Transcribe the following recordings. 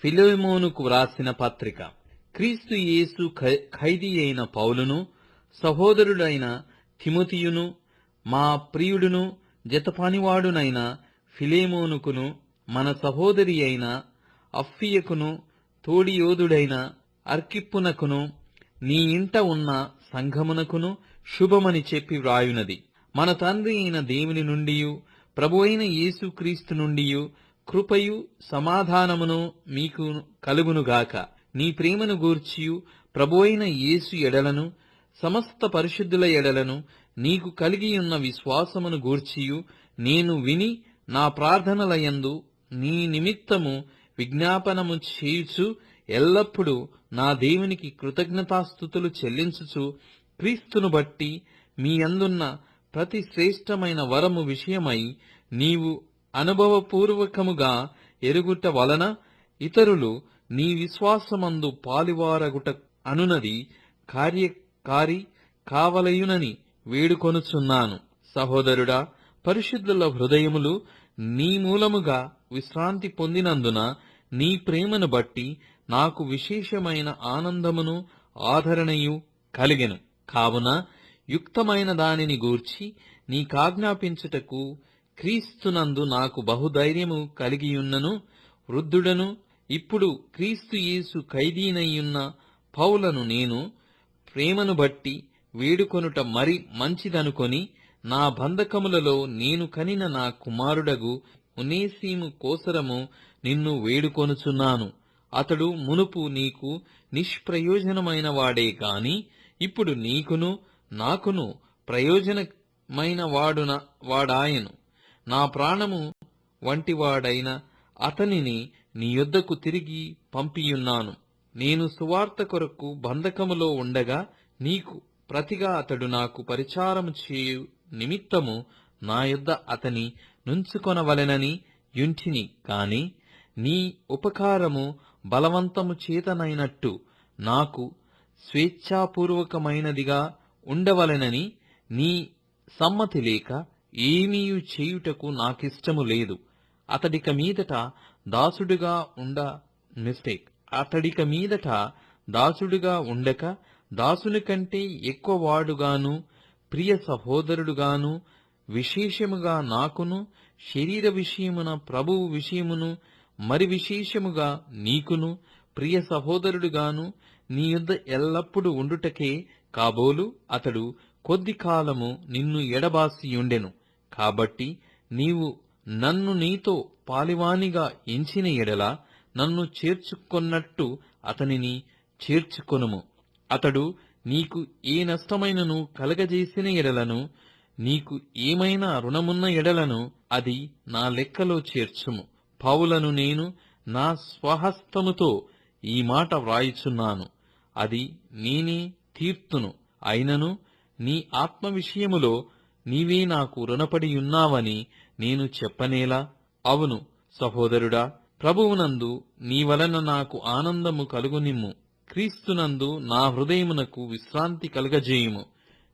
ఫిలెమోనుకు వ్రాసిన పత్రిక. క్రీస్తు యేసు ఖైదీ అయిన పౌలును, సహోదరుడైన తిమోతియును, మా ప్రియుడును జతపనివాడునైన ఫిలెమోనుకును, మన సహోదరి అయిన అప్ఫియకును, తోడియోధుడైన అర్కిప్పునకును, నీ ఇంట ఉన్న సంఘమునకును శుభమని చెప్పి వ్రాయునది. మన తండ్రి అయిన దేవుని నుండియు ప్రభువైన యేసుక్రీస్తు నుండియు కృపయు సమాధానమును మీకు కలుగునుగాక. నీ ప్రేమను గూర్చియు ప్రభువైన యేసు ఎడలను సమస్త పరిశుద్ధుల ఎడలను నీకు కలిగియున్న విశ్వాసమును గూర్చియు నేను విని నా ప్రార్థనలయందు నీ నిమిత్తము విజ్ఞాపనము చేయుచు ఎల్లప్పుడూ నా దేవునికి కృతజ్ఞతాస్తుతులు చెల్లించుచు క్రీస్తును బట్టి మీ అందున్న ప్రతి శ్రేష్టమైన వరము విషయమై నీవు అనుభవపూర్వకముగా ఎరుగుట వలన ఇతరులు నీ విశ్వాసమందు పాలివారగుట అనునది కార్యకారి కావలయునని వేడుకొనుచున్నాను. సహోదరుడా, పరిశుద్ధుల హృదయములు నీ మూలముగా విశ్రాంతి పొందినందున నీ ప్రేమను బట్టి నాకు విశేషమైన ఆనందమును ఆదరణయు కలిగెను. కావున యుక్తమైన దానిని గూర్చి నీకాజ్ఞాపించుటకు క్రీస్తునందు నాకు బహుధైర్యము కలిగియున్నను. వృద్ధుడను ఇప్పుడు క్రీస్తు యేసు ఖైదీనయ్యున్న పౌలను నేను ప్రేమను బట్టి వేడుకొనుట మరి మంచిదనుకొని నా బంధకములలో నేను కనిన నా కుమారుడగు ఒనేసిము కోసరము నిన్ను వేడుకొనుచున్నాను. అతడు మునుపు నీకు నిష్ప్రయోజనమైన వాడే గాని ఇప్పుడు నీకును నాకును ప్రయోజనమైన వాడాయను. నా ప్రాణము వంటివాడైన అతనిని నీ యొద్దకు తిరిగి పంపియున్నాను. నేను సువార్త కొరకు బంధకములో ఉండగా నీకు ప్రతిగా అతడు నాకు పరిచారము చేయు నిమిత్తము నా యొద్ద అతని నుంచుకొనవలెనని యుంటిని. కాని నీ ఉపకారము బలవంతము చేతనైనట్టు నాకు స్వేచ్ఛాపూర్వకమైనదిగా ఉండవలెనని నీ సమ్మతి లేక ఏమీయు చేయుటకు నాకిష్టము లేదు. అతడిక మీదట దాసుడుగా ఉండక దాసుని కంటే ఎక్కువ వాడుగాను ప్రియ సహోదరుడుగాను విశేషముగా నాకును శరీర విషయమున ప్రభువు విషయమును మరి విశేషముగా నీకును ప్రియ సహోదరుడుగాను నీ యొద్ద ఎల్లప్పుడూ ఉండుటకే కాబోలు అతడు కొద్ది కాలము నిన్ను ఎడబాసియుండెను. కాబట్టి నీవు నన్ను నీతో పాలివానిగా ఎంచిన ఎడల నన్ను చేర్చుకొన్నట్టు అతనిని చేర్చుకొనుము. అతడు నీకు ఏ నష్టమైనను కలగజేసిన ఎడలను నీకు ఏమైనా రుణమున్న ఎడలను అది నా లెక్కలో చేర్చుము. పౌలను నేను నా స్వహస్తముతో ఈ మాట వ్రాయుచున్నాను. అది నేనే తీర్తును. అయినను నీ ఆత్మ విషయములో నీవే నాకు రుణపడియున్నావని నేను చెప్పనేలా? అవును సహోదరుడా, ప్రభువునందు నీ వలన నాకు ఆనందము కలుగునిమ్ము. క్రీస్తునందు నా హృదయమునకు విశ్రాంతి కలుగజేయుము.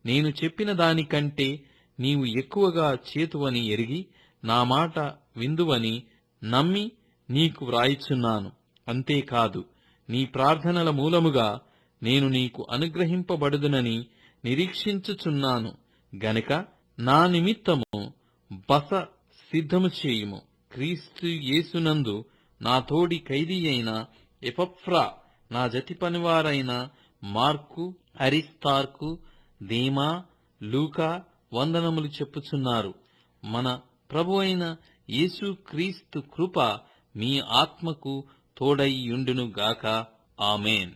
నేను చెప్పిన దానికంటే నీవు ఎక్కువగా చేతువని ఎరిగి నా మాట విందువని నమ్మి నీకు వ్రాయిచున్నాను. అంతేకాదు, నీ ప్రార్థనల మూలముగా నేను నీకు అనుగ్రహింపబడుదునని నిరీక్షించుచున్నాను గనుక నా నిమిత్తము బస సిద్ధము చేయుము. క్రీస్తు యేసునందు నా తోడి ఖైదీ అయిన ఎపఫ్రా, నా జతి పనివారైన మార్కు, అరిస్తార్కు, దేమా, లూకా వందనములు చెప్పుచున్నారు. మన ప్రభు అయిన యేసు క్రీస్తు కృప మీ ఆత్మకు తోడై యుండును గాక. ఆమేన్.